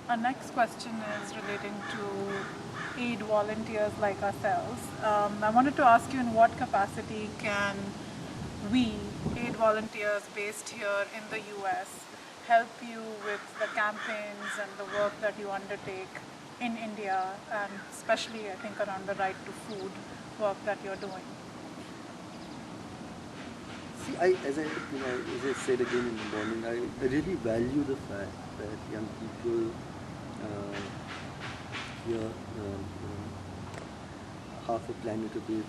Our next question is relating to aid volunteers like ourselves. I wanted to ask you, in what capacity can we, aid volunteers based here in the US, help you with the campaigns and the work that you undertake in India, and especially I think around the right to food work that you're doing? See, as I said again in the morning, I really value the fact that young people uh, here, half a planet away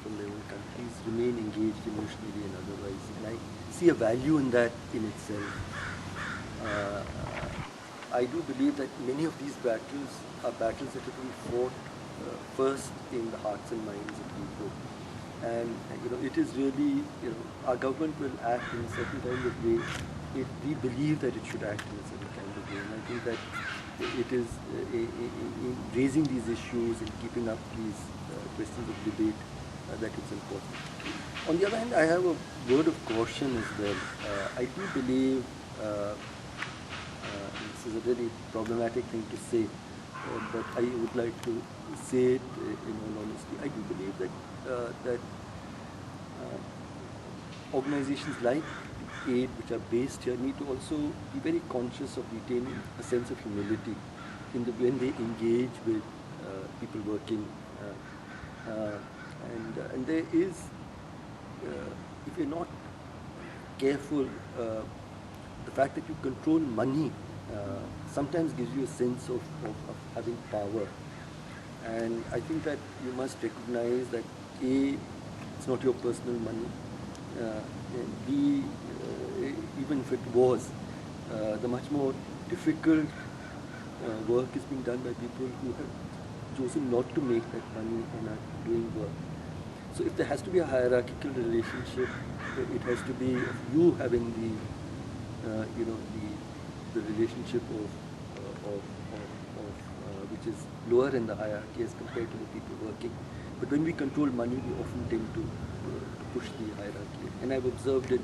from their own countries, remain engaged emotionally and otherwise. And I see a value in that in itself. Uh, I do believe that many of these battles are battles that have been fought first in the hearts and minds of people. And it is really, our government will act in a certain kind of way if we believe that it should act in a certain kind of way. And I think that it is in raising these issues and keeping up these questions of debate that it's important. On the other hand, I have a word of caution as well. I do believe, this is a very problematic thing to say, but I would like to say it in all honesty. I do believe that organizations like aid, which are based here, need to also be very conscious of retaining a sense of humility when they engage with people working. And there is, if you're not careful, the fact that you control money sometimes gives you a sense of having power. And I think that you must recognize that A, it's not your personal money. And B, even if it was, the much more difficult work is being done by people who have chosen not to make that money and are doing work. So if there has to be a hierarchical relationship, it has to be of you having the relationship of which is lower in the hierarchy as compared to the people working. But when we control money, we often tend to push the hierarchy. And I've observed it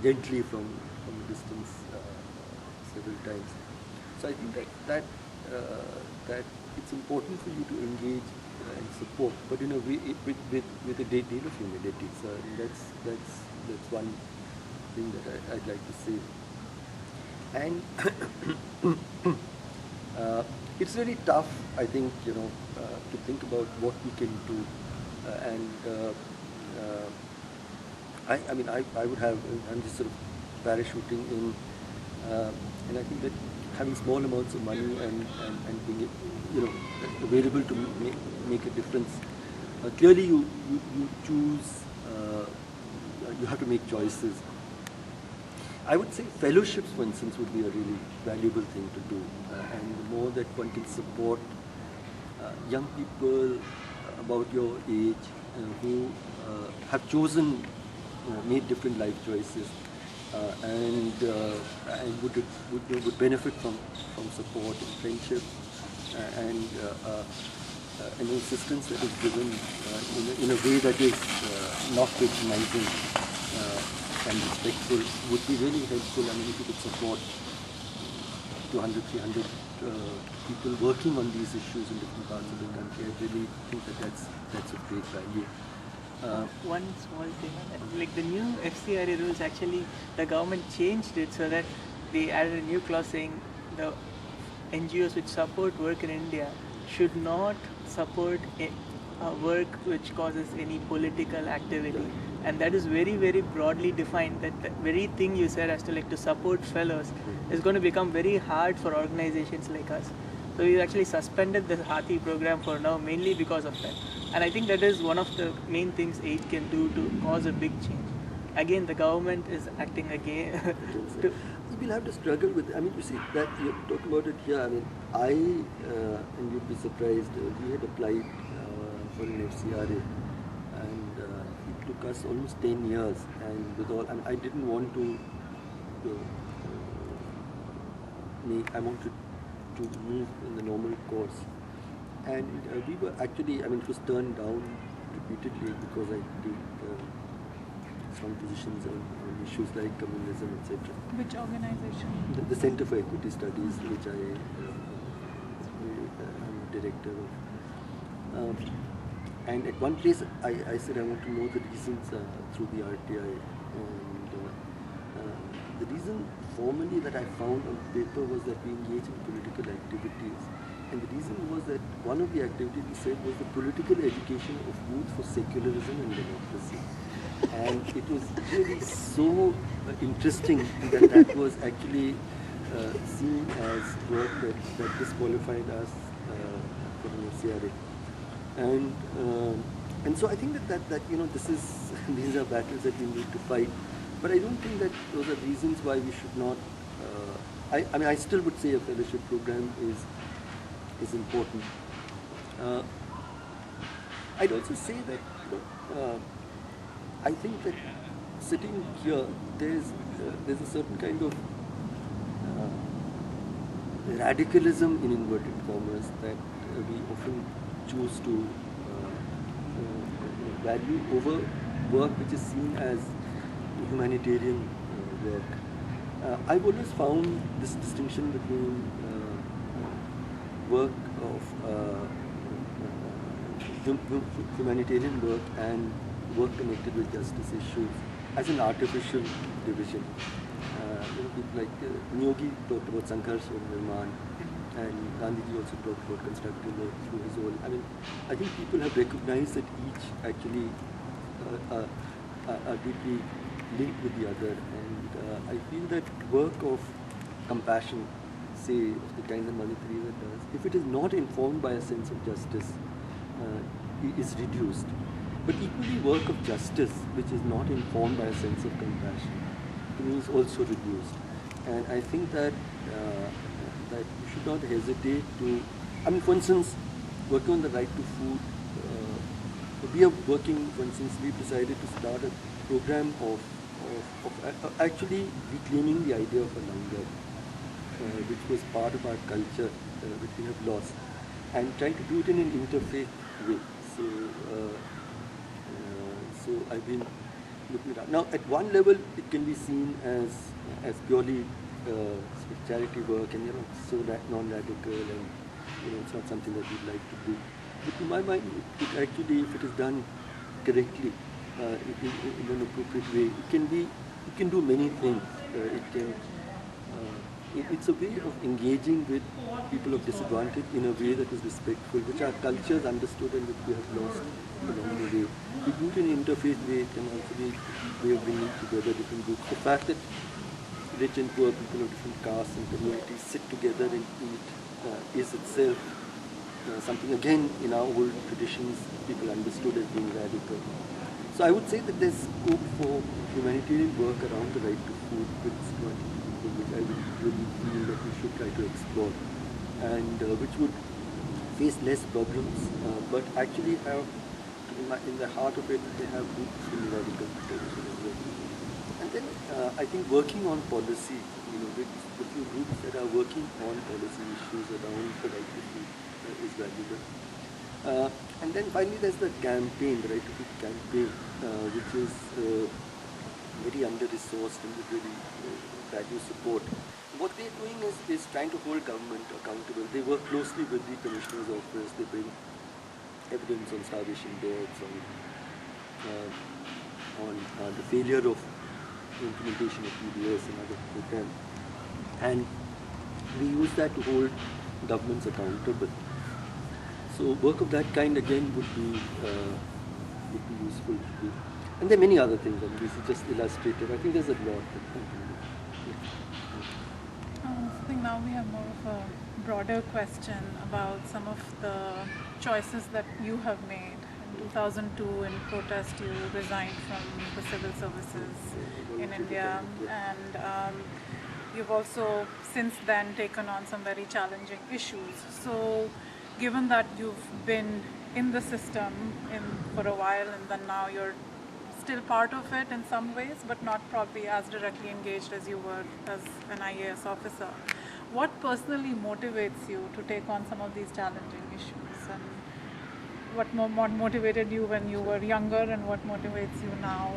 gently from a distance several times. So I think that it's important for you to engage and support, but in a way with a great deal of humility. So that's one thing that I'd like to say. And it's really tough, I think, to think about what we can do. I would have, I'm just sort of parachuting in, and I think that having small amounts of money and being, available to make a difference. Clearly, you choose, you have to make choices. I would say fellowships, for instance, would be a really valuable thing to do. And the more that one can support young people about your age who have chosen, made different life choices, and would benefit from support and friendship and assistance that is given in a way that is not patronizing and respectful, would be really helpful. I mean, if you could support 200, 300 people working on these issues in different parts of the country, I really think that that's of great value. One small thing, like the new FCRA rules, actually the government changed it so that they added a new clause saying the NGOs which support work in India should not support work which causes any political activity. And that is very, very broadly defined. That the very thing you said as to support fellows is going to become very hard for organizations like us. So we actually suspended the Hathi program for now, mainly because of that. And I think that is one of the main things aid can do to cause a big change. Again, the government is acting again. We'll have to struggle with. I mean, you see that you talk about it here. I mean, and you'd be surprised. We had applied for an FCRA, and it took us almost 10 years. And with all, and I didn't want to make. I wanted to move in the normal course, and we were actually. I mean, it was turned down repeatedly because I did strong positions on issues like communalism, etc. Which organization? The Center for Equity Studies, which I am director of. And at one place, I said I want to know the reasons through the RTI. And the reason formally that I found on paper was that we engage in political activities. And the reason was that one of the activities we said was the political education of youth for secularism and democracy. And it was really so interesting that was actually seen as work that disqualified us for the CRA. And so I think that this is these are battles that we need to fight. But I don't think that those are reasons why we should not. I mean, I still would say a fellowship program is important. I'd also say that I think that sitting here, there's a certain kind of radicalism in inverted commas that we often choose to value over work which is seen as humanitarian work. I've always found this distinction between work of humanitarian work and work connected with justice issues as an artificial division. People like Nyogi talked about Sangharsh or Nirman, and Gandhiji also talked about constructive work through his own. I mean, I think people have recognized that each actually are deeply linked with the other, and I feel that work of compassion, say of the kind that Mother Teresa does, if it is not informed by a sense of justice, is reduced. But equally, work of justice, which is not informed by a sense of compassion, to me is also reduced. And I think that that you should not hesitate to. I mean, for instance, working on the right to food. We are working. For instance, we decided to start a program of actually reclaiming the idea of a langar, which was part of our culture, which we have lost, and trying to do it in an interfaith way. So I've been looking at now. At one level, it can be seen as purely charity work, and so non-radical, and it's not something that we'd like to do. But to my mind, it actually, if it is done correctly, in an appropriate way, it can do many things. It's a way of engaging with people of disadvantage in a way that is respectful, which our cultures understood and which we have lost along the way. We do it in an interfaith way. It can also be a way of bringing together different groups. The fact that rich and poor people of different castes and communities sit together and eat is itself something, again, in our old traditions, people understood as being radical. So I would say that there's scope for humanitarian work around the right to food, which I would really feel that we should try to explore, and which would face less problems, but actually have, in the heart of it, they have roots in radical potential as well. And then I think working on policy, with the few groups that are working on policy issues around the right to food is valuable. And then finally there's the campaign, the Right to Food campaign, which is very under-resourced and would really value support. What they're doing is trying to hold government accountable. They work closely with the Commissioner's office. They bring evidence on starvation deaths, on the failure of implementation of PDS and other programs. And we use that to hold governments accountable. So work of that kind again would be useful to do. And there are many other things. I mean, this is just illustrative. I think there's a lot that can be done. I think now we have more of a broader question about some of the choices that you have made. In 2002, in protest, you resigned from the civil services in India, and you've also since then taken on some very challenging issues. So, given that you've been in the system for a while, and then now you're still part of it in some ways, but not probably as directly engaged as you were as an IAS officer, what personally motivates you to take on some of these challenging issues? And what motivated you when you were younger, and what motivates you now